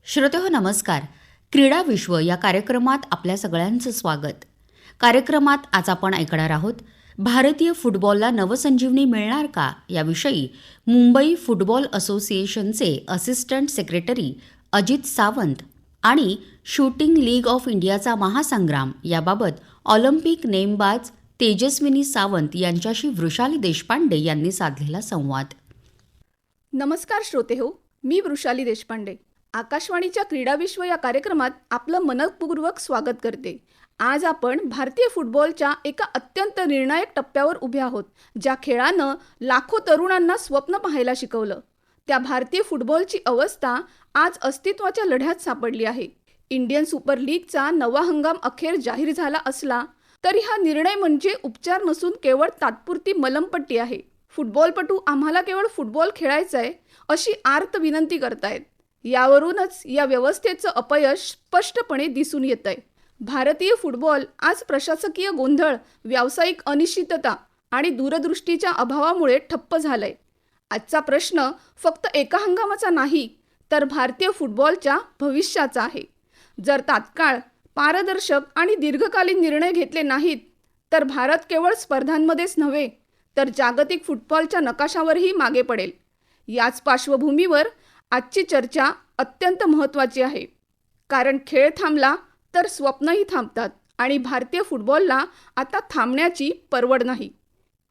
श्रोतेहो नमस्कार. क्रीडा विश्व या कार्यक्रमात आपल्या सगळ्यांचं स्वागत. कार्यक्रमात आज आपण ऐकणार आहोत भारतीय फुटबॉलला नवसंजीवनी मिळणार का याविषयी मुंबई फुटबॉल असोसिएशनचे असिस्टंट सेक्रेटरी अजित सावंत आणि शूटिंग लीग ऑफ इंडियाचा महासंग्राम याबाबत ऑलिम्पिक नेमबाज तेजस्विनी सावंत यांच्याशी वृषाली देशपांडे यांनी साधलेला संवाद. नमस्कार श्रोतेहो, मी वृषाली देशपांडे आकाशवाणीच्या क्रीडा विश्व या कार्यक्रमात आपलं मनपूर्वक स्वागत करते. आज आपण भारतीय फुटबॉलच्या एका अत्यंत निर्णायक टप्प्यावर उभे आहोत, ज्या खेळानं लाखो तरुणांना स्वप्न पाहायला शिकवलं. त्या भारतीय फुटबॉलची अवस्था आज अस्तित्वाच्या लढ्यात सापडली आहे. इंडियन सुपर लीगचा नवा हंगाम अखेर जाहीर झाला असला तरी हा निर्णय म्हणजे उपचार नसून केवळ तात्पुरती मलमपट्टी आहे. फुटबॉलपटू आम्हाला केवळ फुटबॉल खेळायचं आहे अशी आर्त विनंती करतायत. यावरूनच या व्यवस्थेचं अपयश स्पष्टपणे दिसून येतंय. भारतीय फुटबॉल आज प्रशासकीय गोंधळ, व्यावसायिक अनिश्चितता आणि दूरदृष्टीच्या अभावामुळे ठप्प झालंय. आजचा प्रश्न फक्त एका हंगामाचा नाही, तर भारतीय फुटबॉलच्या भविष्याचा आहे. जर तात्काळ पारदर्शक आणि दीर्घकालीन निर्णय घेतले नाहीत तर भारत केवळ स्पर्धांमध्येच नव्हे तर जागतिक फुटबॉलच्या नकाशावरही मागे पडेल. याच पार्श्वभूमीवर आजची चर्चा अत्यंत महत्त्वाची आहे, कारण खेळ थांबला तर स्वप्नही थांबतात आणि भारतीय फुटबॉलला आता थांबण्याची परवड नाही.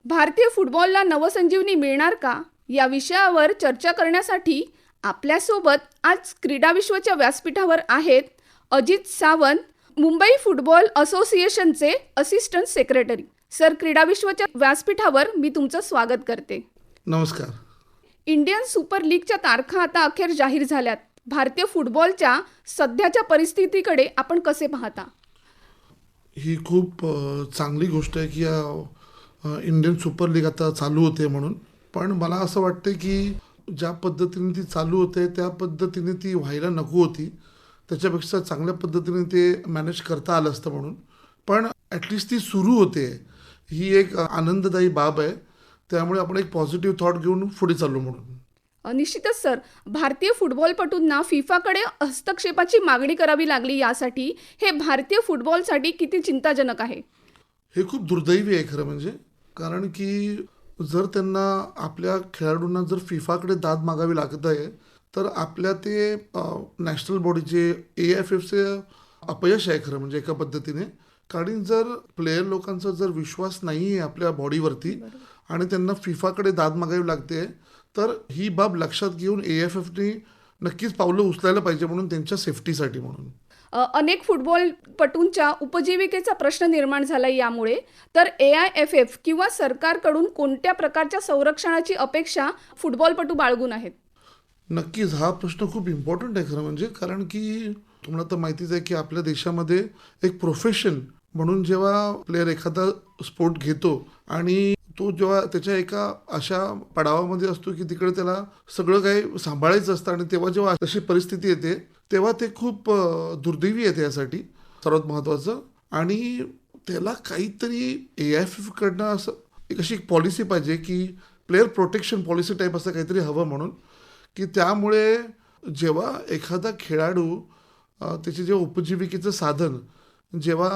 भारतीय फुटबॉलला नवसंजीवनी मिळणार का या विषयावर चर्चा करण्यासाठी आपल्यासोबत आज क्रीडा विश्वच्या व्यासपीठावर आहेत अजित सावंत, मुंबई फुटबॉल असोसिएशनचे असिस्टंट सेक्रेटरी. सर, क्रीडा विश्वच्या व्यासपीठावर मी तुमचं स्वागत करते. नमस्कार. इंडियन सुपर लीगच्या तारखा आता अखेर जाहीर झाल्यात. भारतीय फुटबॉलच्या सध्याच्या परिस्थितीकडे आपण कसे पाहता? ही खूप चांगली गोष्ट आहे की या इंडियन सुपर लीग आता चालू होते म्हणून. पण मला असं वाटतं की ज्या पद्धतीने ती चालू होते त्या पद्धतीने ती व्हायला नको होती. त्याच्यापेक्षा चांगल्या पद्धतीने ते मॅनेज करता आलं असतं म्हणून. पण ॲटलिस्ट ती सुरू होते, ही एक आनंददायी बाब आहे. त्यामुळे आपण एक पॉझिटिव्ह थॉट घेऊन पुढे चालू म्हणून. निश्चितच सर, भारतीय फुटबॉलपटूंना फिफाकडे हस्तक्षेपाची मागणी करावी लागली. यासाठी हे भारतीय फुटबॉलसाठी किती चिंताजनक आहे? हे खूप दुर्दैवी आहे खरं म्हणजे. कारण की जर त्यांना आपल्या खेळाडूंना जर फिफाकडे दाद मागावी लागत आहे तर आपल्या ते नॅशनल बॉडीचे AFFचे अपयश आहे खरं म्हणजे एका पद्धतीने. कारण जर प्लेयर लोकांचा जर विश्वास नाही आहे आपल्या बॉडीवरती आणि त्यांना फिफाकडे दाद मागावी लागते तर ही बाब लक्षात घेऊन AFFने नक्कीच पावलं उचलायला पाहिजे म्हणून, त्यांच्या सेफ्टीसाठी म्हणून. अनेक फुटबॉलपटूंच्या उपजीविकेचा प्रश्न निर्माण झाला यामुळे. तर AIFF किंवा सरकारकडून कोणत्या प्रकारच्या संरक्षणाची अपेक्षा फुटबॉलपटू बाळगून आहेत? नक्कीच हा प्रश्न खूप इम्पॉर्टंट आहे खरं म्हणजे. कारण की तुम्हाला तर माहितीच आहे की आपल्या देशामध्ये एक प्रोफेशन म्हणून जेव्हा प्लेयर एखादा स्पोर्ट घेतो आणि तो जेव्हा त्याच्या एका अशा पडावामध्ये असतो की तिकडे त्याला सगळं काही सांभाळायचं असतं आणि तेव्हा जेव्हा अशी परिस्थिती येते तेव्हा ते खूप दुर्दैवी येते यासाठी सर्वात महत्त्वाचं. आणि त्याला काहीतरी AIFFकडनं असं एक अशी पॉलिसी पाहिजे की प्लेयर प्रोटेक्शन पॉलिसी टाईप असं काहीतरी हवं म्हणून, की त्यामुळे जेव्हा एखादा खेळाडू त्याचे जेव्हा उपजीविकेचं साधन जेव्हा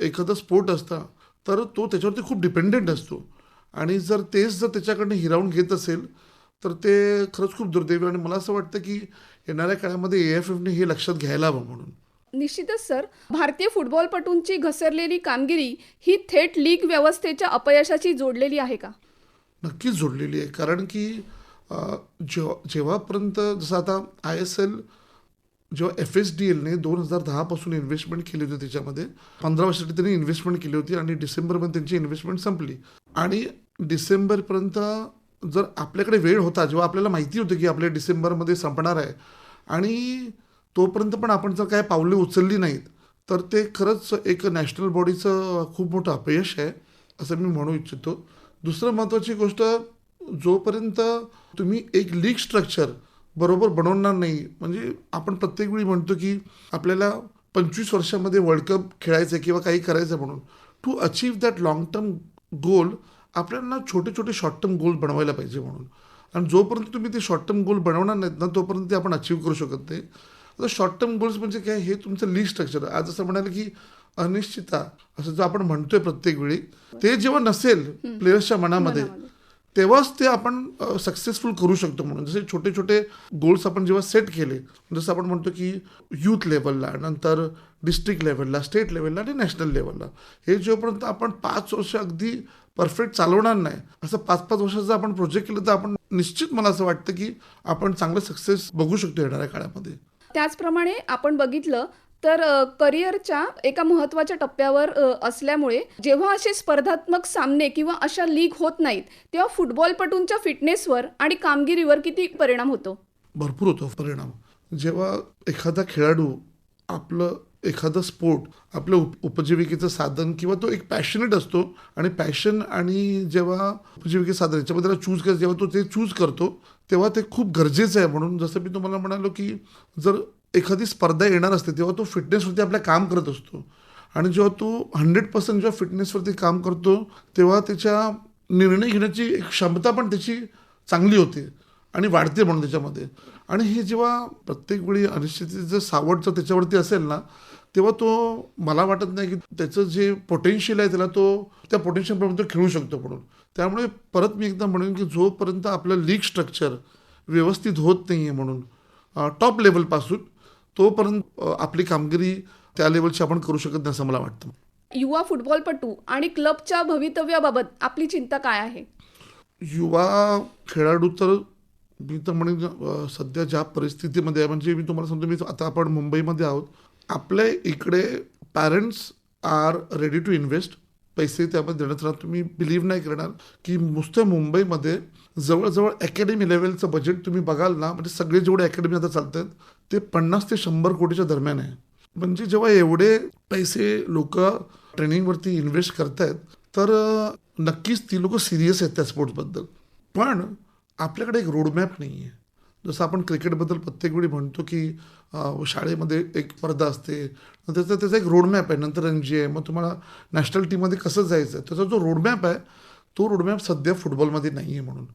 एखादा स्पोर्ट असतं तर तो त्याच्यावरती खूप डिपेंडेंट असतो आणि जर तेच जर त्याच्याकडनं हिरावून घेत असेल तर ते खरंच खूप दुर्दैवी. आणि मला असं वाटतं की येणाऱ्या काळामध्ये AIFFने हे लक्षात घ्यायला हवं म्हणून. निश्चितच सर, भारतीय फुटबॉलपटूंची घसरलेली कामगिरी ही थेट लीग व्यवस्थेच्या अपयशाशी जोडलेली आहे का? नक्कीच जोडलेली आहे. कारण की जेव्हापर्यंत जसं आता ISL जेव्हा FSDLने 2010 पासून इन्व्हेस्टमेंट केली होती, त्याच्यामध्ये 15 वर्षासाठी त्यांनी इन्व्हेस्टमेंट केली होती आणि डिसेंबरमध्ये त्यांची इन्व्हेस्टमेंट संपली. आणि डिसेंबरपर्यंत जर आपल्याकडे वेळ होता, जेव्हा आपल्याला माहिती होतं की आपल्या डिसेंबरमध्ये संपणार आहे आणि तोपर्यंत पण आपण जर काय पावले उचलली नाहीत तर ते खरंच एक नॅशनल बॉडीचं खूप मोठं अपयश आहे असं मी म्हणू इच्छितो. दुसरं महत्त्वाची गोष्ट, जोपर्यंत तुम्ही एक लीग स्ट्रक्चर बरोबर बनवणार नाही, म्हणजे आपण प्रत्येक वेळी म्हणतो की आपल्याला 25 वर्षामध्ये वर्ल्ड कप खेळायचं आहे किंवा काही करायचं म्हणून. To achieve that long term goal आपल्याला छोटे छोटे शॉर्ट टर्म गोल बनवायला पाहिजे म्हणून. आणि जोपर्यंत तुम्ही ते शॉर्ट टर्म गोल बनवणार नाहीत ना तोपर्यंत ते आपण अचीव करू शकत नाही. आता शॉर्ट टर्म गोल्स म्हणजे काय, हे तुमचं लीग स्ट्रक्चर. आज असं म्हणाले की अनिश्चितता असं जो आपण म्हणतोय प्रत्येक वेळी, ते जेव्हा नसेल प्लेयर्सच्या मनामध्ये, तेव्हाच ते आपण सक्सेसफुल करू शकतो. म्हणून जसे छोटे छोटे गोल्स आपण जेव्हा सेट केले, जसं आपण म्हणतो की यूथ लेवलला, नंतर डिस्ट्रिक्ट लेवलला, स्टेट लेवलला आणि नॅशनल लेवलला, हे जोपर्यंत आपण 5 वर्ष अगदी परफेक्ट चालवणार नाही, असं 5-5 वर्षाचा आपण प्रोजेक्ट केलं, तर आपण निश्चित, मला असं वाटतं की आपण चांगलं सक्सेस बघू शकतो येणाऱ्या काळामध्ये. त्याचप्रमाणे आपण बघितलं तर करिअरच्या एका महत्त्वाच्या टप्प्यावर असल्यामुळे जेव्हा असे स्पर्धात्मक सामने किंवा अशा लीग होत नाहीत, तेव्हा फुटबॉलपटूंच्या फिटनेसवर आणि कामगिरीवर किती परिणाम होतो? भरपूर होतो परिणाम. जेव्हा एखादा खेळाडू आपलं एखादं स्पोर्ट आपलं उपजीविकेचं साधन किंवा तो एक पॅशनेट असतो, आणि पॅशन आणि जेव्हा उपजीविकेचं साधन याच्यामध्ये त्याला चूज करायचं, जेव्हा तो ते चूज करतो, तेव्हा ते खूप गरजेचं आहे. म्हणून जसं मी तुम्हाला म्हणालो की जर एखादी स्पर्धा येणार असते, तेव्हा तो फिटनेसवरती आपलं काम करत असतो, आणि जेव्हा तो 100% जेव्हा फिटनेसवरती काम करतो, तेव्हा त्याच्या निर्णय घेण्याची एक क्षमता पण त्याची चांगली होते आणि वाढते म्हणून त्याच्यामध्ये. आणि हे जेव्हा प्रत्येक वेळी अनिश्चिततेचं सावट जर त्याच्यावरती असेल ना, तेव्हा तो, मला वाटत नाही की त्याचं जे पोटेन्शियल आहे त्याला तो त्या पोटेन्शियलपर्यंत खेळू शकतो. म्हणून त्यामुळे परत मी एकदा म्हणेन की जोपर्यंत आपलं लीग स्ट्रक्चर व्यवस्थित होत नाही आहे, म्हणून टॉप लेवलपासून, तोपर्यंत आपली कामगिरी त्या लेवलची आपण करू शकत नाही असं मला वाटतं. युवा फुटबॉलपटू आणि क्लबच्या भवितव्याबाबत आपली चिंता काय आहे? युवा खेळाडू तर मी तर म्हणेन सध्या ज्या परिस्थितीमध्ये आहे, म्हणजे मी तुम्हाला सांगतो, मी आता आपण मुंबईमध्ये आहोत, आपल्या इकडे parents are ready to invest पैसे त्यामध्ये देण्यात राहत. तुम्ही बिलीव्ह नाही करणार की नुसतं मुंबईमध्ये जवळजवळ अकॅडमी लेवलचं बजेट तुम्ही बघाल ना, म्हणजे सगळे जेवढे अकॅडमी आता चालत आहेत ते 50 ते 100 कोटीच्या दरम्यान आहे. म्हणजे जेव्हा एवढे पैसे लोक ट्रेनिंगवरती इन्व्हेस्ट करतायत, तर नक्कीच ती लोक सिरियस आहेत त्या स्पोर्ट्सबद्दल. पण आपल्याकडे एक रोडमॅप नाही आहे. जसं आपण क्रिकेटबद्दल प्रत्येक वेळी म्हणतो की शाळेमध्ये एक स्पर्धा असते, त्याचा एक रोडमॅप आहे, नंतर NG आहे, मग तुम्हाला नॅशनल टीममध्ये कसं जायचं आहे, त्याचा जो रोडमॅप आहे, तो रोडमॅप सध्या फुटबॉलमध्ये नाही आहे. म्हणून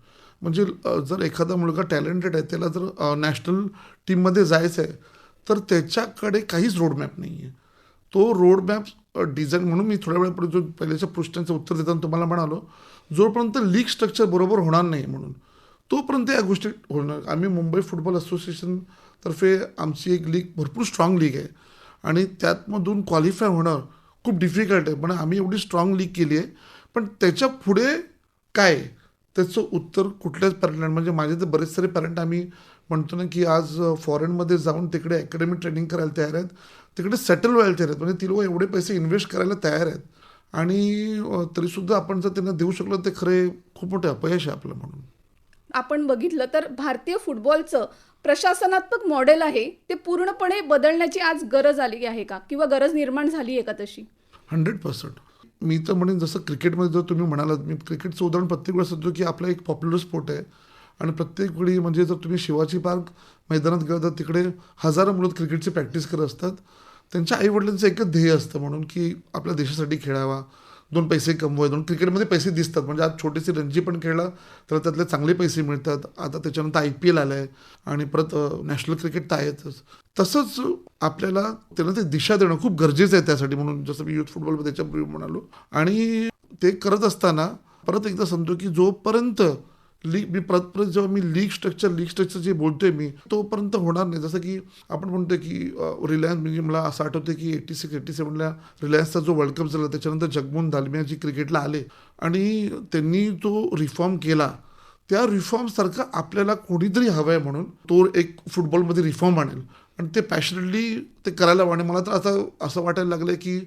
म्हणजे जर एखादा मुलगा टॅलेंटेड आहे, त्याला जर नॅशनल टीममध्ये जायचं आहे, तर त्याच्याकडे काहीच रोडमॅप नाही आहे. तो रोडमॅप डिझाईन, म्हणून मी थोड्या वेळापूर्वी जो पहिल्याच्या प्रश्नाचं उत्तर देताना तुम्हाला म्हणालो, जोपर्यंत लीग स्ट्रक्चर बरोबर होणार नाही म्हणून, तोपर्यंत या गोष्टी होणार. आम्ही मुंबई फुटबॉल असोसिएशन तर्फे आमची एक लीग, भरपूर स्ट्रॉंग लीग आहे, आणि त्यातमधून क्वालिफाय होणं खूप डिफिकल्ट आहे. पण आम्ही एवढी स्ट्रॉंग लीग केली आहे, पण त्याच्या पुढे काय, त्याचं उत्तर कुठल्याच पॅरेंट, म्हणजे माझे तर बरेच सारे पॅरेंट आम्ही म्हणतो ना की आज फॉरेनमध्ये जाऊन तिकडे अकॅडमी ट्रेनिंग करायला तयार आहेत, तिकडे सेटल व्हायला तयार आहेत. म्हणजे ती लोक एवढे पैसे इन्व्हेस्ट करायला तयार आहेत, आणि तरीसुद्धा आपण जर त्यांना देऊ शकलो, ते खरे खूप मोठे अपयश आहे आपलं. म्हणून आपण बघितलं तर भारतीय फुटबॉलचं प्रशासनात्मक मॉडेल आहे, ते पूर्णपणे बदलण्याची आज गरज आली आहे का, किंवा गरज निर्माण झाली आहे का तशी? 100%. मी तर म्हणेन, जसं क्रिकेटमध्ये जर तुम्ही म्हणालात, मी क्रिकेटचं उदाहरण प्रत्येक वेळेस सांगतो की आपला एक पॉप्युलर स्पोर्ट आहे, आणि प्रत्येक वेळी म्हणजे जर तुम्ही शिवाजी पार्क मैदानात गेला तर तिकडे हजारो मुलं क्रिकेटची प्रॅक्टिस करत असतात. त्यांच्या आईवडिलांचं एकच ध्येय असतं, म्हणून की आपल्या देशासाठी खेळावा, 2 पैसे कमवावे. 2 क्रिकेटमध्ये पैसे दिसतात, म्हणजे आज छोटीशी रणजी पण खेळला तर त्यातले चांगले पैसे मिळतात. आता त्याच्यानंतर IPL आलं आहे, आणि परत नॅशनल क्रिकेट तर आहेतच. तसंच आपल्याला त्यांना ते दिशा देणं खूप गरजेचं आहे त्यासाठी. म्हणून जसं मी यूथ फुटबॉलमध्ये त्याच्यापूर्वी म्हणालो, आणि ते करत असताना परत एकदा सांगतो की जोपर्यंत लीग, मी परत जेव्हा मी लीग स्ट्रक्चर जे बोलतोय मी, तोपर्यंत होणार नाही. जसं की आपण म्हणतोय की रिलायन्स, म्हणजे मला असं आठवतं की 86-87ला रिलायन्सचा जो वर्ल्ड कप झाला, त्याच्यानंतर जगमोहन दालमियाजी क्रिकेटला आले, आणि त्यांनी जो रिफॉर्म केला, त्या रिफॉर्मसारखं आपल्याला कोणीतरी हवं आहे, म्हणून तो एक फुटबॉलमध्ये रिफॉर्म आणेल, आणि ते पॅशनेटली ते करायला हवं. आणि मला तर आता असं वाटायला लागलं की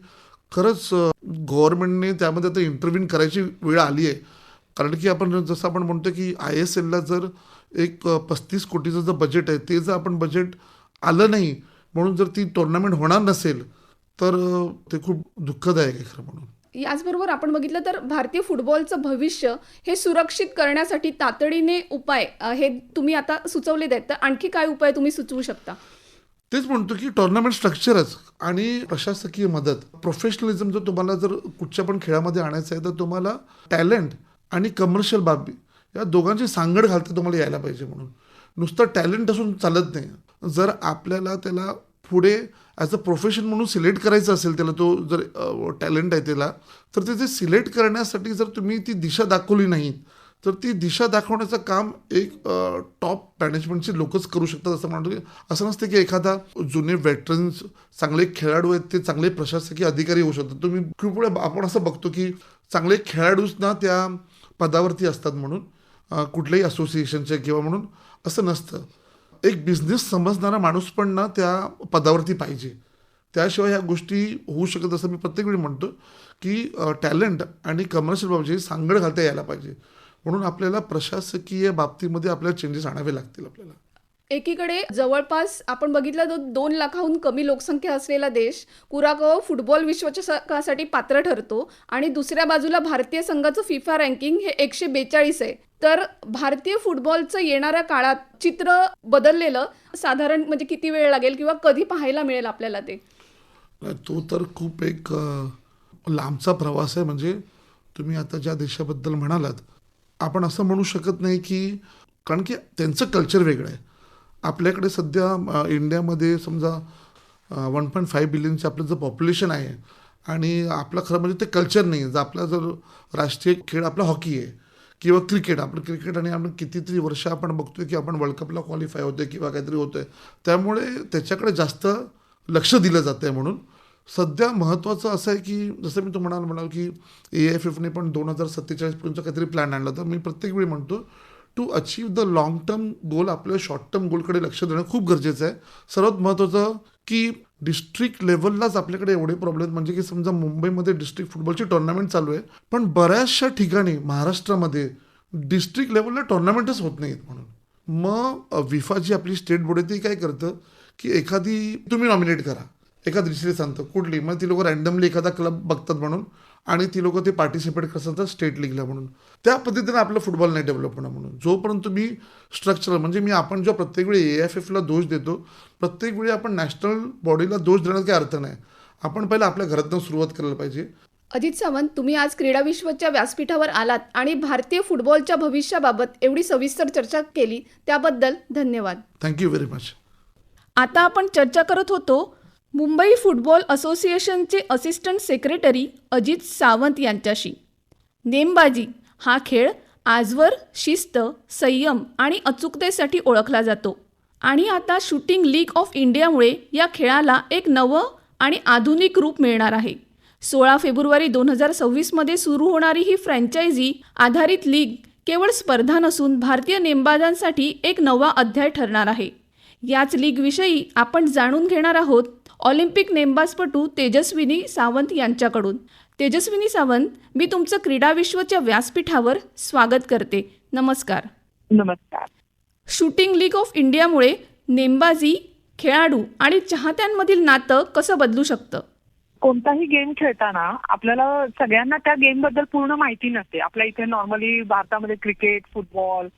खरंच गव्हर्नमेंटने त्यामध्ये आता इंटरव्ह्यून करायची वेळ आली आहे. कारण की आपण जसं आपण म्हणतो की ISLला जर एक 35 कोटीचं जर बजेट आहे, ते जर आपण बजेट आलं नाही, म्हणून जर ती टुर्नामेंट होणार नसेल, तर ते खूप दुःखदायक आहे खरं. म्हणून याचबरोबर आपण बघितलं तर भारतीय फुटबॉलचं भविष्य हे सुरक्षित करण्यासाठी तातडीने उपाय हे तुम्ही आता सुचवलेत आहेत, तर आणखी काय उपाय तुम्ही सुचवू शकता? तेच म्हणतो की टुर्नामेंट स्ट्रक्चरच आणि प्रशासकीय मदत, प्रोफेशनलिझम जर तुम्हाला जर कुठच्या पण खेळामध्ये आणायचं आहे, तर तुम्हाला टॅलेंट आणि कमर्शियल बाबी या दोघांची सांगड घालता तुम्हाला यायला पाहिजे. म्हणून नुसतं टॅलेंट असून चालत नाही. जर आपल्याला त्याला पुढे ॲज अ प्रोफेशन म्हणून सिलेक्ट करायचं असेल, त्याला तो जर टॅलेंट आहे त्याला, तर ते सिलेक्ट करण्यासाठी जर तुम्ही ती दिशा दाखवली नाही, तर ती दिशा दाखवण्याचं काम एक टॉप मॅनेजमेंटचे लोकच करू शकतात असं म्हणतो. असं नसतं की एखादा जुने वेटरन्स चांगले खेळाडू आहेत ते चांगले प्रशासकीय अधिकारी होऊ शकतात. तुम्ही खूप वेळा आपण असं बघतो की चांगले खेळाडूच ना त्या पदावरती असतात म्हणून कुठल्याही असोसिएशनचे किंवा म्हणून असं नसतं. एक बिझनेस समजणारा माणूस पण ना त्या पदावरती पाहिजे, त्याशिवाय ह्या गोष्टी होऊ शकत. असं मी प्रत्येक वेळी म्हणतो की टॅलेंट आणि कमर्शियल बाबतीत सांगड घालता यायला पाहिजे. म्हणून आपल्याला प्रशासकीय बाबतीमध्ये आपल्याला चेंजेस आणावे लागतील. आपल्याला एकीकडे जवळपास आपण बघितलं तर 2 लाखाहून कमी लोकसंख्या असलेला देश कुराकोव फुटबॉल विश्वचषकासाठी पात्र ठरतो आणि दुसऱ्या बाजूला भारतीय संघाचं फिफा रँकिंग हे 142 आहे. तर भारतीय फुटबॉलचं येणाऱ्या काळात चित्र बदललेलं साधारण म्हणजे किती वेळ लागेल किंवा कधी पाहायला मिळेल आपल्याला ते? तो तर खूप एक लांबचा प्रवास आहे. म्हणजे तुम्ही आता ज्या देशाबद्दल म्हणालात, आपण असं म्हणू शकत नाही की, कारण की त्यांचं कल्चर वेगळं आहे. आपल्याकडे सध्या इंडियामध्ये समजा 1.5 बिलियनचं आपलं जर पॉप्युलेशन आहे आणि आपलं खरं म्हणजे ते कल्चर नाही आहे. जर आपला जर राष्ट्रीय खेळ आपला हॉकी आहे किंवा क्रिकेट, आपण क्रिकेट आणि आपण कितीतरी वर्ष आपण बघतोय की आपण वर्ल्ड कपला क्वालिफाय होतोय किंवा काहीतरी होतोय, त्यामुळे त्याच्याकडे जास्त लक्ष दिलं जातं आहे. म्हणून सध्या महत्त्वाचं असं आहे की जसं मी तुम्हाला म्हणाल की AIFFने पण 2047 पर्यंतचा काहीतरी प्लॅन आणला. तर मी प्रत्येक वेळी म्हणतो to achieve the long term goal आपल्या शॉर्ट टर्म गोलकडे लक्ष देणं खूप गरजेचं आहे. सर्वात महत्त्वाचं की डिस्ट्रिक्ट लेवललाच आपल्याकडे एवढे प्रॉब्लेम, म्हणजे की समजा मुंबईमध्ये डिस्ट्रिक्ट फुटबॉलची टुर्नामेंट चालू आहे, पण बऱ्याचशा ठिकाणी महाराष्ट्रामध्ये डिस्ट्रिक्ट लेवलला टुर्नामेंटच होत नाहीत. म्हणून मग विफा जी आपली स्टेट बोर्ड आहे ती काय करतं की एखादी तुम्ही नॉमिनेट करा, एखादी दुसरी सांगतं कुठली, मग ती लोक रँडमली एखादा क्लब बघतात म्हणून आणि ती लोक ते पार्टिसिपेट करतात स्टेट लीगला म्हणून. त्या पद्धतीने आपलं फुटबॉल नाही डेव्हलप होणं. म्हणून जोपर्यंत तुम्ही स्ट्रक्चरल, म्हणजे मी आपण जो प्रत्येक वेळी AIFFला दोष देतो, प्रत्येक वेळी आपण नॅशनल बॉडीला दोष देण्यात काही अर्थ नाही. आपण पहिलं आपल्या घरातून सुरुवात करायला पाहिजे. अजित सावंत, तुम्ही आज क्रीडा विश्वच्या व्यासपीठावर आलात आणि भारतीय फुटबॉलच्या भविष्याबाबत एवढी सविस्तर चर्चा केली त्याबद्दल धन्यवाद. Thank you very much. आता आपण चर्चा करत होतो मुंबई फुटबॉल असोसिएशनचे असिस्टंट सेक्रेटरी अजित सावंत यांच्याशी. नेमबाजी हा खेळ आजवर शिस्त, संयम आणि अचूकतेसाठी ओळखला जातो आणि आता शूटिंग लीग ऑफ इंडियामुळे या खेळाला एक नवं आणि आधुनिक रूप मिळणार आहे. 16 फेब्रुवारी 2026 सुरू होणारी ही फ्रँचायझी आधारित लीग केवळ स्पर्धा नसून भारतीय नेमबाजांसाठी एक नवा अध्याय ठरणार आहे. याच लीगविषयी आपण जाणून घेणार आहोत ऑलिम्पिक नेमबाजपटू तेजस्विनी सावंत यांच्याकडून. तेजस्विनी सावंत, मी तुमचं क्रीडा विश्वच्या व्यासपीठावर स्वागत करते. नमस्कार. नमस्कार. शूटिंग लीग ऑफ इंडियामुळे नेमबाजी, खेळाडू आणि चाहत्यांमधील नातं कसं बदलू शकतं? कोणताही गेम खेळताना आपल्याला सगळ्यांना त्या गेमबद्दल पूर्ण माहिती नसते. आपल्या इथे नॉर्मली भारतामध्ये क्रिकेट, फुटबॉल,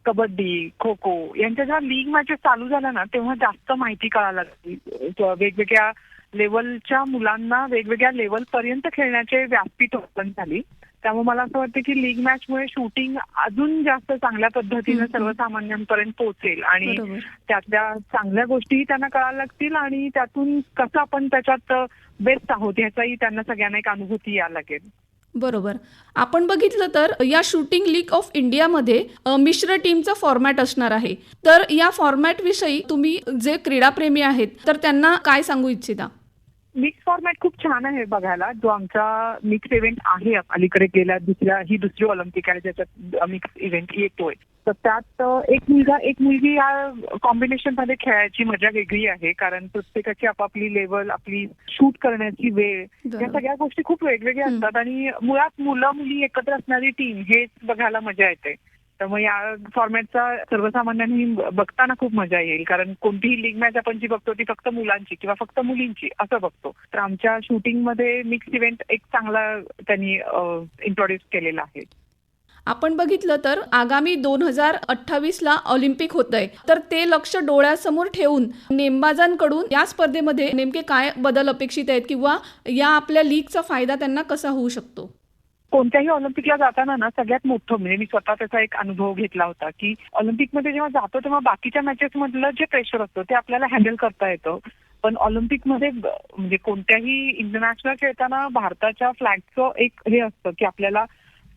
कबड्डी, खो खो यांच्या जेव्हा लीग मॅचेस चालू झाल्या ना तेव्हा जास्त माहिती कळायला लागली. वेगवेगळ्या लेवलच्या मुलांना वेगवेगळ्या लेवलपर्यंत खेळण्याचे व्यासपीठ ओपन झाली. त्यामुळे मला असं वाटतं की लीग मॅचमुळे शूटिंग अजून जास्त चांगल्या पद्धतीने सर्वसामान्यांपर्यंत पोहोचेल आणि त्यातल्या चांगल्या गोष्टीही त्यांना कळायला लागतील आणि त्यातून कसं आपण त्याच्यात बेस्ट आहोत ह्याचाही त्यांना सगळ्यांना एक अनुभूती यायला लागेल. बरोबर. आपण बघितलं तर या शूटिंग लीग ऑफ इंडियामध्ये मिश्र टीमचा फॉर्मॅट असणार आहे. तर या फॉर्मॅटविषयी तुम्ही जे क्रीडाप्रेमी आहेत तर त्यांना काय सांगू इच्छिता? मिक्स फॉर्मॅट खूप छान आहे बघायला. जो आमचा मिक्स इव्हेंट आहे अलीकडे गेल्या ही दुसरी ऑलिम्पिक आहे ज्याच्यात मिक्स इव्हेंट येतोय. तर त्यात एक मुलगा एक मुलगी या कॉम्बिनेशन मध्ये खेळायची मजा वेगळी आहे. कारण प्रत्येकाची आपापली लेवल, आपली शूट करण्याची वेळ, या सगळ्या गोष्टी खूप वेगवेगळ्या असतात आणि मुळात मुलं मुली एकत्र असणारी टीम हेच बघायला मजा येते. त्यामुळे या फॉर्मॅटचा सर्वसामान्यांनी बघताना खूप मजा येईल. कारण कोणतीही लीग मॅच आपण जी बघतो ती फक्त मुलांची किंवा फक्त मुलींची असं बघतो. तर आमच्या शूटिंगमध्ये मिक्स इव्हेंट एक चांगला त्यांनी इंट्रोड्यूस केलेला आहे. आपण बघितलं तर आगामी 2028ला ऑलिम्पिक होत आहे. तर ते लक्ष डोळ्यासमोर ठेवून नेमबाजांकडून या स्पर्धेमध्ये नेमके काय बदल अपेक्षित आहेत किंवा या आपल्या लीगचा फायदा त्यांना कसा होऊ शकतो? कोणत्याही ऑलिम्पिकला जाताना ना सगळ्यात मोठं म्हणजे मी स्वतः त्याचा एक अनुभव घेतला होता की ऑलिम्पिकमध्ये जेव्हा जातो तेव्हा बाकीच्या मॅचेस मधलं जे प्रेशर असतं ते आपल्याला हँडल करता येतं. पण ऑलिम्पिकमध्ये म्हणजे कोणत्याही इंटरनॅशनल खेळताना भारताच्या फ्लॅगचं एक हे असतं की आपल्याला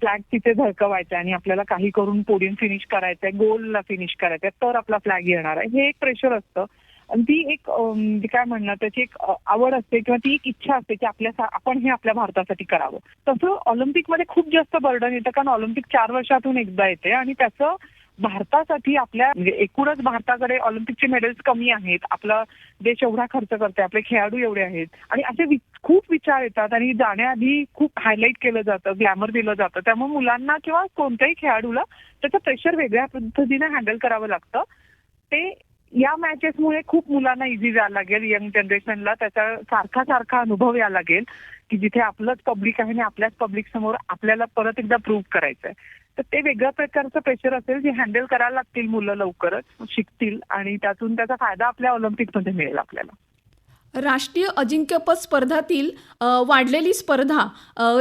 फ्लॅग तिथे झळकवायचा आणि आपल्याला काही करून पोडियम फिनिश करायचंय, गोलला फिनिश करायचंय, तर आपला फ्लॅग येणार आहे. हे एक प्रेशर असतं आणि ती एक काय म्हणणार त्याची एक आवड असते किंवा ती एक इच्छा असते की आपण हे आपल्या भारतासाठी करावं. तसं ऑलिम्पिकमध्ये खूप जास्त बर्डन येतं कारण ऑलिम्पिक 4 वर्षातून एकदा येते आणि त्याचं भारतासाठी आपल्या म्हणजे एकूणच भारताकडे ऑलिम्पिकचे मेडल्स कमी आहेत, आपला देश एवढा खर्च करते, आपले खेळाडू एवढे आहेत आणि असे खूप विचार येतात आणि जाण्याआधी खूप हायलाईट केलं जातं, ग्लॅमर दिलं जातं. त्यामुळे मुलांना किंवा कोणत्याही खेळाडूला त्याचं प्रेशर वेगळ्या पद्धतीने हँडल करावं लागतं. ते या मॅचेसमुळे खूप मुलांना इझी जायला लागेल, यंग जनरेशनला त्याचा सारखा अनुभव यायला लागेल की जिथे आपलंच पब्लिक आहे आणि आपल्याच पब्लिक समोर आपल्याला परत एकदा प्रूव्ह करायचंय. तर ते वेगळ्या प्रकारचं प्रेशर असेल जे हँडल करायला लागतील मुलं लवकरच शिकतील आणि त्यातून त्याचा फायदा आपल्या ऑलिम्पिकमध्ये मिळेल आपल्याला. राष्ट्रीय अजिंक्यपद स्पर्धातील वाढलेली स्पर्धा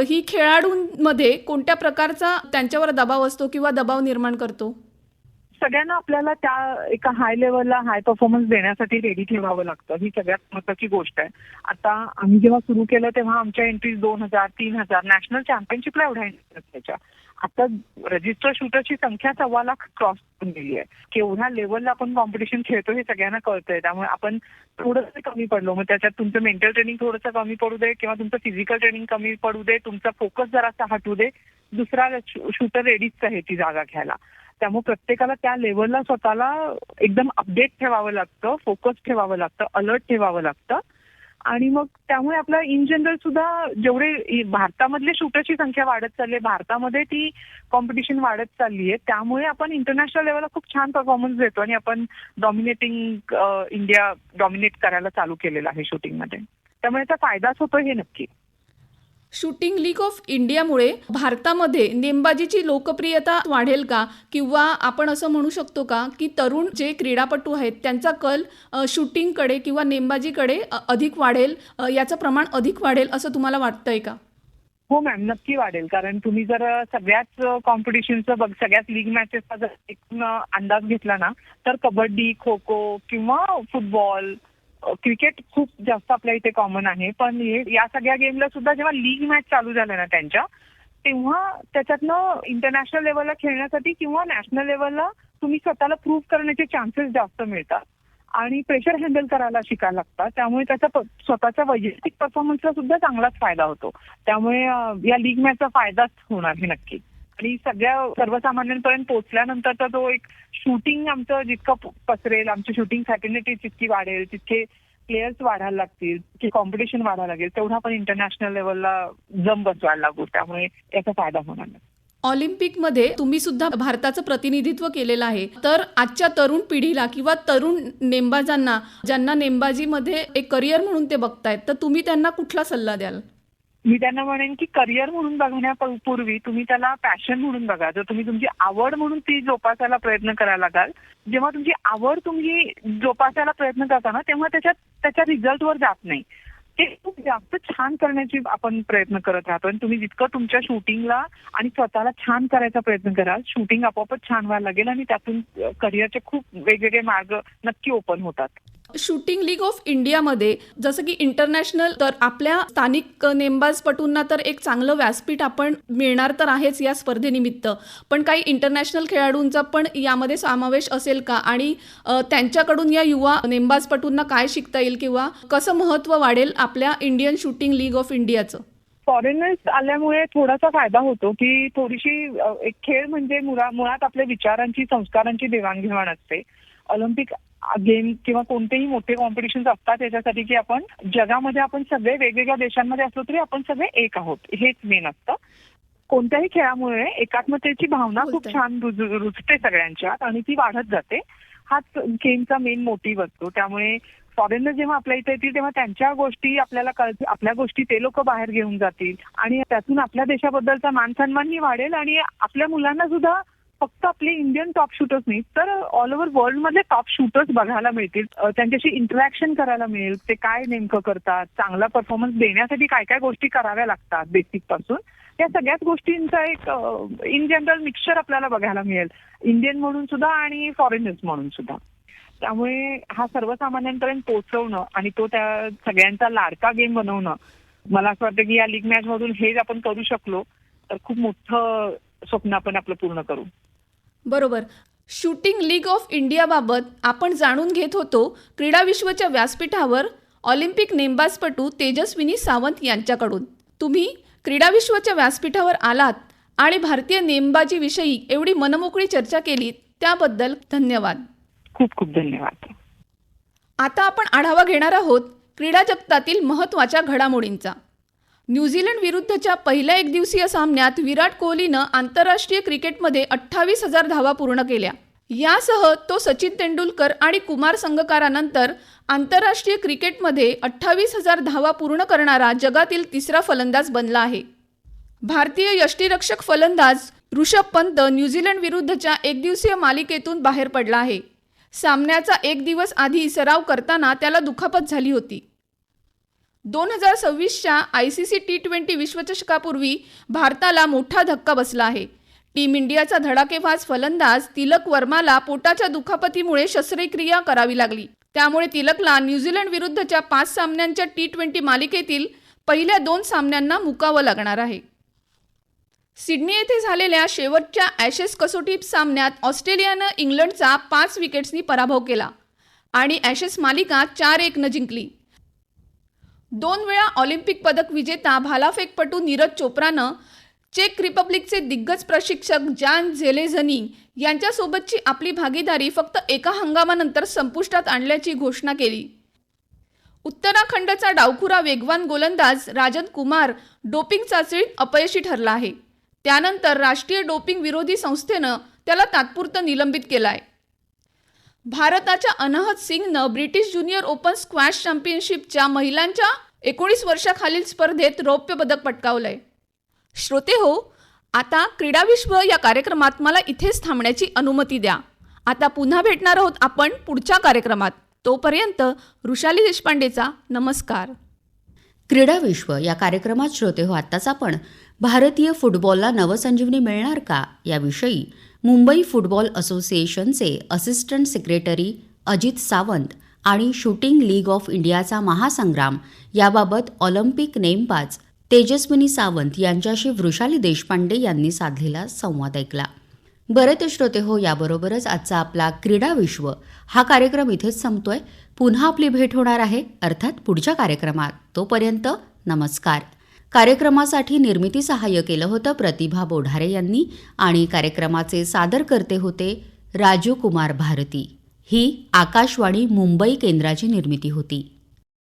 ही खेळाडूंमध्ये कोणत्या प्रकारचा त्यांच्यावर दबाव असतो किंवा दबाव निर्माण करतो? सगळ्यांना आपल्याला त्या एका हाय लेवलला हाय परफॉर्मन्स देण्यासाठी रेडी ठेवावं लागतं. ही सगळ्यात महत्त्वाची गोष्ट आहे. आता आम्ही जेव्हा सुरू केलं तेव्हा आमच्या एंट्रीज 2,000, 3,000 नॅशनल चॅम्पियनशिपला एवढ्या एंट्रीज त्याच्या. आता रजिस्टर शूटरची संख्या 1,15,00,000 क्रॉस करून गेली आहे. केवढ्या लेवलला आपण कॉम्पिटिशन खेळतो हे सगळ्यांना कळतंय. त्यामुळे आपण थोडंसं कमी पडलो. मग त्याच्यात तुमचं मेंटल ट्रेनिंग थोडंसं कमी पडू दे किंवा तुमचं फिजिकल ट्रेनिंग कमी पडू दे, तुमचा फोकस जरासा हटू दे, दुसरा शूटर रेडीच आहे ती जागा घ्यायला. त्यामुळे प्रत्येकाला त्या लेवलला स्वतःला एकदम अपडेट ठेवावं लागतं, फोकस ठेवावं लागतं, अलर्ट ठेवावं लागतं. आणि मग त्यामुळे आपला इन जनरल सुद्धा जेवढे भारतामधले शूटरची संख्या वाढत चालली आहे, भारतामध्ये ती कॉम्पिटिशन वाढत चालली आहे, त्यामुळे आपण इंटरनॅशनल लेवलला खूप छान परफॉर्मन्स देतो आणि आपण इंडिया डॉमिनेट करायला चालू केलेलं आहे शूटिंगमध्ये. त्यामुळे याचा फायदाच होतो हे नक्की. शूटिंग लीग ऑफ इंडियामुळे भारतामध्ये नेमबाजीची लोकप्रियता वाढेल का? किंवा आपण असं म्हणू शकतो का की तरुण जे क्रीडापटू आहेत त्यांचा कल शूटिंगकडे किंवा नेमबाजीकडे अधिक वाढेल, याचं प्रमाण अधिक वाढेल असं तुम्हाला वाटतंय का? हो मॅम, नक्की वाढेल. कारण तुम्ही जर सगळ्याच कॉम्पिटिशनचं सगळ्याच लीग मॅचेसचा जर एक अंदाज घेतला ना तर कबड्डी, खो खो किंवा फुटबॉल, क्रिकेट खूप जास्त आपल्या इथे कॉमन आहे. पण या सगळ्या गेमला सुद्धा जेव्हा लीग मॅच चालू झाल्या ना त्यांच्या, तेव्हा त्याच्यातनं इंटरनॅशनल लेवलला खेळण्यासाठी किंवा नॅशनल लेवलला तुम्ही स्वतःला प्रूव्ह करण्याचे चान्सेस जास्त मिळतात आणि प्रेशर हँडल करायला शिकायला लागतात. त्यामुळे त्याचा स्वतःच्या वैयक्तिक परफॉर्मन्सला सुद्धा चांगलाच फायदा होतो. त्यामुळे या लीग मॅचचा फायदाच होणार हे नक्की. आणि सर्वसामान्यांपर्यंत पोहोचल्यानंतरचा जो एक शूटिंग आमचं जितकं पसरेल, आमची शूटिंग फॅसिलिटी जितकी वाढेल, तितके प्लेयर्स वाढायला लागतील, तितके कॉम्पिटिशन वाढायला लागेल, तेवढा पण इंटरनॅशनल लेवलला जम बसवायला लागू. त्यामुळे याचा फायदा होणार नाही. ऑलिम्पिकमध्ये तुम्ही सुद्धा भारताचं प्रतिनिधित्व केलेलं आहे. तर आजच्या तरुण पिढीला किंवा तरुण नेमबाजांना ज्यांना नेमबाजीमध्ये एक करिअर म्हणून ते बघतायत, तर तुम्ही त्यांना कुठला सल्ला द्याल? मी त्यांना म्हणेन की करिअर म्हणून बघण्यापूर्वी तुम्ही त्याला पॅशन म्हणून बघा. जर तुम्ही तुमची आवड म्हणून ती जोपासायला प्रयत्न करायला लागाल, जेव्हा तुमची आवड तुम्ही जोपासायला प्रयत्न करता ना तेव्हा त्याच्या रिझल्टवर जात नाही. ते खूप जास्त छान करण्याची आपण प्रयत्न करत राहतो आणि तुम्ही जितकं तुमच्या शूटिंगला आणि स्वतःला छान करायचा प्रयत्न कराल, शूटिंग आपोआपच छान व्हायला लागेल आणि त्यातून करिअरचे खूप वेगवेगळे मार्ग नक्की ओपन होतात. शूटिंग लीग ऑफ इंडियामध्ये जसं की इंटरनॅशनल, तर आपल्या स्थानिक नेमबाजपटूंना तर एक चांगलं व्यासपीठ आपण मिळणार तर आहेच या स्पर्धेनिमित्त, पण काही इंटरनॅशनल खेळाडूंचा पण यामध्ये समावेश असेल का? आणि त्यांच्याकडून या युवा नेमबाजपटूंना काय शिकता येईल किंवा कसं महत्त्व वाढेल आपल्या इंडियन शूटिंग लीग ऑफ इंडियाचं? फॉरेनर्स आल्यामुळे थोडासा फायदा होतो की थोडीशी एक खेळ म्हणजे मुळात आपल्या विचारांची, संस्कारांची देवाणघेवाण असते. ऑलिम्पिक गेम किंवा कोणतेही मोठे कॉम्पिटिशन्स असतात याच्यासाठी की आपण जगामध्ये आपण सगळे वेगवेगळ्या देशांमध्ये असलो तरी आपण सगळे एक आहोत, हेच मेन असतं. कोणत्याही खेळामुळे एकात्मतेची भावना खूप छान रुजते सगळ्यांच्यात आणि ती वाढत जाते. हाच गेमचा मेन मोटिव्ह असतो. त्यामुळे फॉरेनर जेव्हा आपल्या इथे येतील तेव्हा त्यांच्या गोष्टी आपल्याला कळतील, आपल्या गोष्टी ते लोक बाहेर घेऊन जातील आणि त्यातून आपल्या देशाबद्दलचा मान सन्मानही वाढेल आणि आपल्या मुलांना सुद्धा फक्त आपले इंडियन टॉप शूटर्स नाही तर ऑल ओव्हर वर्ल्ड मधले टॉप शूटर्स बघायला मिळतील, त्यांच्याशी इंटरॅक्शन करायला मिळेल. ते काय नेमकं करतात, चांगला परफॉर्मन्स देण्यासाठी काय काय गोष्टी कराव्या लागतात बेसिक पासून, त्या सगळ्याच गोष्टींचा एक इन जनरल मिक्सचर आपल्याला बघायला मिळेल, इंडियन म्हणून सुद्धा आणि फॉरेनर्स म्हणून सुद्धा. त्यामुळे हा सर्वसामान्यांपर्यंत पोहोचवणं आणि तो त्या सगळ्यांचा लाडका गेम बनवणं, मला असं वाटतं की या लीग मॅच मधून हेच आपण करू शकलो तर खूप मोठं स्वप्न आपण आपलं पूर्ण करू. बरोबर. शूटिंग लीग ऑफ इंडियाबाबत आपण जाणून घेत होतो क्रीडा विश्वच्या व्यासपीठावर ऑलिम्पिक नेमबाजपटू तेजस्विनी सावंत यांच्याकडून. तुम्ही क्रीडा विश्वच्या व्यासपीठावर आलात आणि भारतीय नेमबाजीविषयी एवढी मनमोकळी चर्चा केलीत त्याबद्दल धन्यवाद. खूप खूप धन्यवाद. आता आपण आढावा घेणार आहोत क्रीडा जगतातील महत्त्वाच्या घडामोडींचा. न्यूझीलंड विरुद्धच्या पहिल्या एकदिवसीय सामन्यात विराट कोहलीनं आंतरराष्ट्रीय क्रिकेटमध्ये 28,000 धावा पूर्ण केल्या. यासह तो सचिन तेंडुलकर आणि कुमार संगकारानंतर आंतरराष्ट्रीय क्रिकेटमध्ये 28,000 धावा पूर्ण करणारा जगातील तिसरा फलंदाज बनला आहे. भारतीय यष्टिरक्षक फलंदाज ऋषभ पंत न्यूझीलंड विरुद्धच्या एकदिवसीय मालिकेतून बाहेर पडला आहे. सामन्याचा एक दिवस आधी सराव करताना त्याला दुखापत झाली होती. 2026च्या ICC T20 विश्वचषकापूर्वी भारताला मोठा धक्का बसला आहे. टीम इंडियाचा धडाकेबाज फलंदाज तिलक वर्माला पोटाच्या दुखापतीमुळे शस्त्रक्रिया करावी लागली. त्यामुळे तिलकला न्यूझीलंड विरुद्धच्या 5 सामन्यांच्या T20 मालिकेतील पहिल्या 2 सामन्यांना मुकावं लागणार आहे. सिडनी येथे झालेल्या शेवटच्या ॲशेस कसोटी सामन्यात ऑस्ट्रेलियानं इंग्लंडचा 5 विकेट्सनी पराभव केला आणि ॲशेस मालिका 4-1 जिंकली. 2 वेळा ऑलिम्पिक पदक विजेता भालाफेकपटू नीरज चोप्रानं चेक रिपब्लिकचे दिग्गज प्रशिक्षक जान झेलेझनी यांच्यासोबतची आपली भागीदारी फक्त एका हंगामानंतर संपुष्टात आणल्याची घोषणा केली. उत्तराखंडचा डावखुरा वेगवान गोलंदाज राजन कुमार डोपिंग चाचणीत अपयशी ठरला आहे. त्यानंतर राष्ट्रीय डोपिंग विरोधी संस्थेनं त्याला तात्पुरतं निलंबित केलं आहे. भारताच्या अनाहत सिंगनं ब्रिटिश ज्युनियर ओपन स्क्वॅश चॅम्पियनशिपच्या महिलांच्या 19 वर्षाखालील स्पर्धेत रौप्य पदक पटकावलंय. श्रोते हो, आता क्रीडा विश्व या कार्यक्रमात मला इथेच थांबण्याची अनुमती द्या. आता पुन्हा भेटणार आहोत आपण पुढच्या कार्यक्रमात. तोपर्यंत वृषाली देशपांडेचा नमस्कार. क्रीडा विश्व या कार्यक्रमात श्रोते हो, आत्ताच आपण भारतीय फुटबॉलला नवसंजीवनी मिळणार का याविषयी मुंबई फुटबॉल असोसिएशनचे असिस्टंट सेक्रेटरी अजित सावंत आणि शूटिंग लीग ऑफ इंडियाचा महासंग्राम याबाबत ऑलिम्पिक नेमबाज तेजस्विनी सावंत यांच्याशी वृषाली देशपांडे यांनी साधलेला संवाद ऐकला. बरं तर श्रोते हो, याबरोबरच आजचा आपला क्रीडा विश्व हा कार्यक्रम इथेच संपतोय. पुन्हा आपली भेट होणार आहे अर्थात पुढच्या कार्यक्रमात. तोपर्यंत नमस्कार. कार्यक्रमासाठी निर्मिती सहाय्य केलं होतं प्रतिभा बोढारे यांनी आणि कार्यक्रमाचे सादरकर्ते होते राजू कुमार भारती. ही आकाशवाणी मुंबई केंद्राची निर्मिती होती.